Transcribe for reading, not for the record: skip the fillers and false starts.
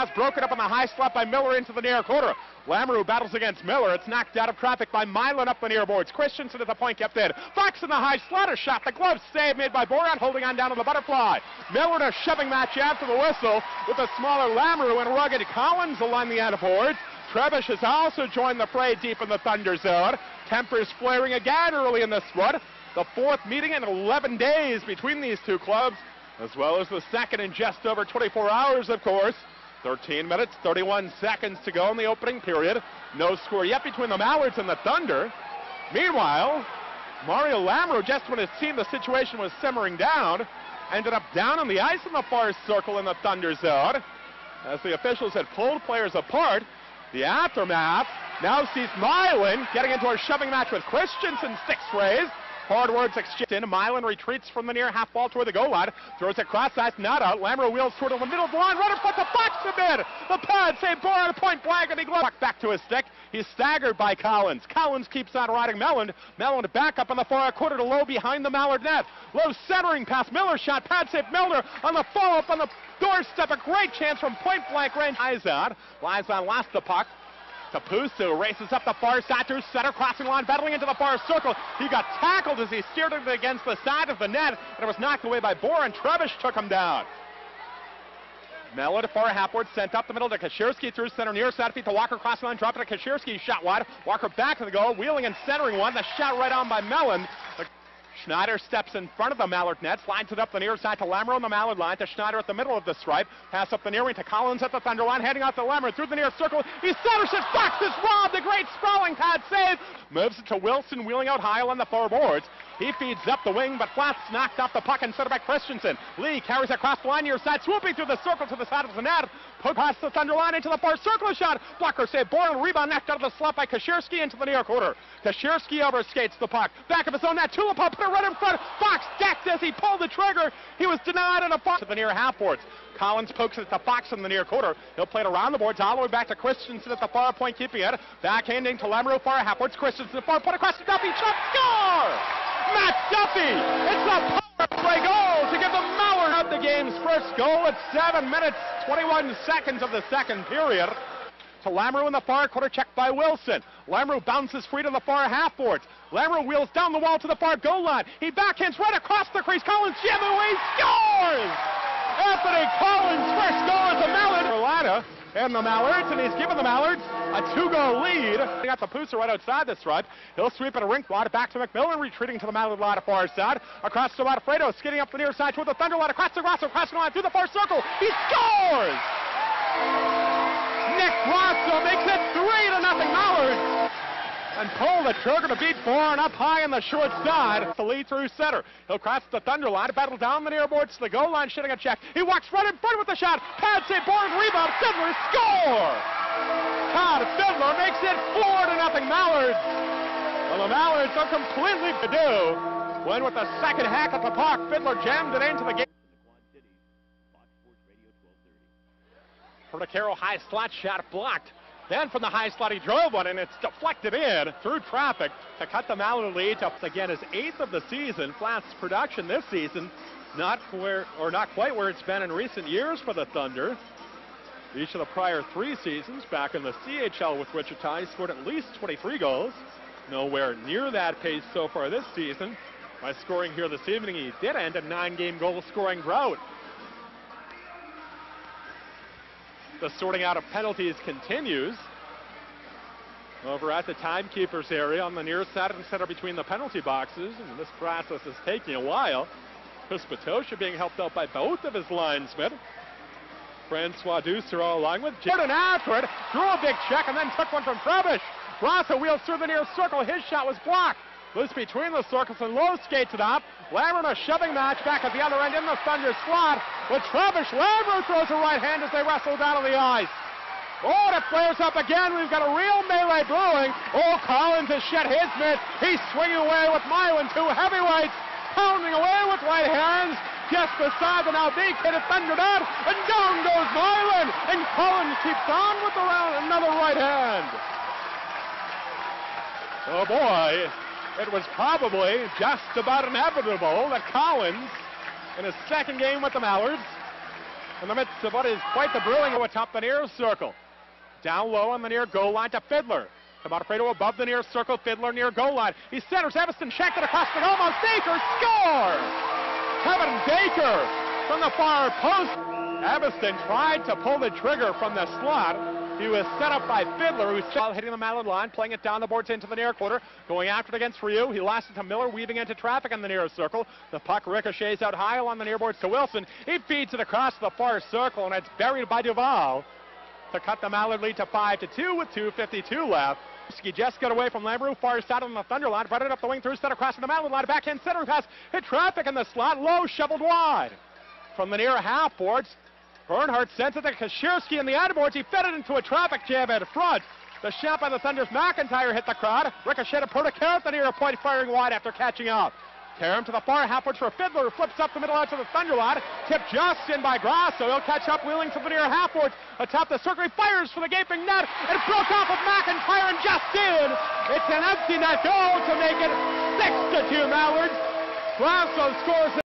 pass broken up on the high slot by Milner into the near quarter. Lamoureux battles against Miller. It's knocked out of traffic by Moline up the near boards. Christensen at the point kept in. Fox in the high slot, a shot. The glove save made by Boron, holding on down to the butterfly. Miller in a shoving match after the whistle with a smaller Lamoureux and rugged Collins along the end of boards. Trebish has also joined the fray deep in the Thunder zone. Tempers flaring again early in this one. The fourth meeting in 11 days between these two clubs, as well as the second in just over 24 hours, of course. 13 minutes, 31 seconds to go in the opening period. No score yet between the Mallards and the Thunder. Meanwhile, Mario Lamoureux, just when it seemed the situation was simmering down, ended up down on the ice in the far circle in the Thunder zone. As the officials had pulled players apart, the aftermath now sees Moline getting into a shoving match with Christensen, six raised. Hard words exchanged. Moline retreats from the near half ball toward the goal line. Throws it cross ice, not out. Lamoureux wheels toward the middle of the line. Runner puts the box to bid. The pad save Boron point blank, and he glove back to his stick. He's staggered by Collins. Collins keeps on riding Meland. Meland back up on the far quarter to low behind the Mallard net. Low centering pass. Miller shot. Pad save Milner on the follow-up on the doorstep. A great chance from point blank range. Liza lost the puck. Tapusu races up the far side to center, crossing line, battling into the far circle. He got tackled as he steered it against the side of the net, and it was knocked away by Boron. Trebish took him down. Melo to far halfward, sent up the middle to Kashirski through center near side feet to Walker, crossing line, dropping to Kashirski, shot wide. Walker back to the goal, wheeling and centering one. The shot right on by Meland. Schneider steps in front of the Mallard net, slides it up the near side to Lamoureux on the Mallard line, to Schneider at the middle of the stripe. Pass up the near wing to Collins at the Thunder line, heading out to Lamoureux through the near circle. He centers it, Fox is robbed, a great sprawling pad save. Moves it to Wilson, wheeling out high on the far boards. He feeds up the wing, but Flath's knocked off the puck and set it by Christensen. Lee carries across the line near side, swooping through the circle to the side of the net. Poke past the Thunder line into the far circle shot. Blocker save, Boron, rebound knocked out of the slot by Kashirski into the near quarter. Kashirski overskates the puck. Back of his own net, Tulipov put it right in front. Fox decked as he pulled the trigger. He was denied on a puck to the near half boards. Collins pokes it to Fox in the near quarter. He'll play it around the boards all the way back to Christensen at the far point, keeping it. Backhanding to Lamoureux, far half boards. Christensen far point across to Duffy. Shot, score! Matt Duffy! It's a power play goal to give the Mallards out the game's first goal at 7 minutes, 21 seconds of the second period. To Lamoureux in the far quarter, checked by Wilson. Lamoureux bounces free to the far half boards. Lamoureux wheels down the wall to the far goal line. He backhands right across the crease. Collins jam away, scores! Anthony Collins' first goal as a Mallard. Carolina and the Mallards, and he's given the Mallards a 2-goal lead. He got the Pooser right outside the stripe. He'll sweep it a rink wide, back to McMillan, retreating to the Mallard line far side. Across to Alfredo, skidding up the near side toward the Thunder line, across the Grosso, crossing the line through the far circle. He scores! Nick Grosso makes it 3-0 Mallards. And pull the trigger to beat Boron up high on the short side. The lead through center. He'll cross the Thunder line, battle down the near boards to the goal line, shooting a check. He walks right in front with the shot. Pad save, Boron rebound. Fiddler score! Todd Fiddler makes it 4-0 Mallards. Well, the Mallards are completely to do. When with the second hack at the puck, Fiddler jammed it into the game. For the Carroll high slot shot blocked. Then from the high slot he drove one, and it's deflected in through traffic to cut the Mallard lead to again his 8th of the season. Flath's production this season not quite where it's been in recent years for the Thunder. Each of the prior 3 seasons back in the CHL with Wichita, he scored at least 23 goals. Nowhere near that pace so far this season. By scoring here this evening, he did end a 9-game goal scoring drought. The sorting out of penalties continues over at the timekeeper's area on the near side of the center between the penalty boxes, and this process is taking a while. Chris Patosha being helped out by both of his linesmen. Francois Deucer all along with Jordan after it, drew a big check and then took one from Trebish. Grosso wheels through the near circle, his shot was blocked. Loose between the circles and low skates it up. Lamoureux a shoving match back at the other end in the Thunder slot. With Trebish, Lamoureux throws a right hand as they wrestle down on the ice. Oh, and it flares up again. We've got a real melee brewing. Oh, Collins has shed his mitt. He's swinging away with Moline, 2 heavyweights, pounding away with right hands. Just beside the now vacated Thunder net, and down goes Moline, and Collins keeps on with the round, another right hand. Oh boy. It was probably just about inevitable that Collins, in his second game with the Mallards, in the midst of what is quite the brewing atop the near circle. Down low on the near goal line to Fiddler. Tomato above the near circle, Fiddler near goal line. He centers, Evanston checked it across the goal, almost Baker scores! Kevin Baker from the far post. Evanston tried to pull the trigger from the slot. He was set up by Fiddler, who's hitting the Mallard line, playing it down the boards into the near quarter, going after it against Ryu. He lost it to Miller, weaving into traffic in the near circle. The puck ricochets out high along the near boards to Wilson. He feeds it across the far circle, and it's buried by Duval to cut the Mallard lead to 5-2 with 2:52 left. Just got away from Lamoureux, far side on the Thunder line, brought it up the wing through, set across the Mallard line, backhand center pass, hit traffic in the slot, low, shoveled wide. From the near half boards, Bernhardt sends it to Kashirski in the outer boards. He fed it into a traffic jam at front. The shot by the Thunder's McIntyre hit the crowd. Ricocheted Porter at the near point, firing wide after catching up. Karam to the far half boards for Fiddler, who flips up the middle out to the Thunder line. Tipped just in by Grasso. He'll catch up, wheeling to the near half boards. Atop the circle, he fires for the gaping net. It broke off of McIntyre and just in. It's an empty net goal to make it 6-2 Mallards. Grasso scores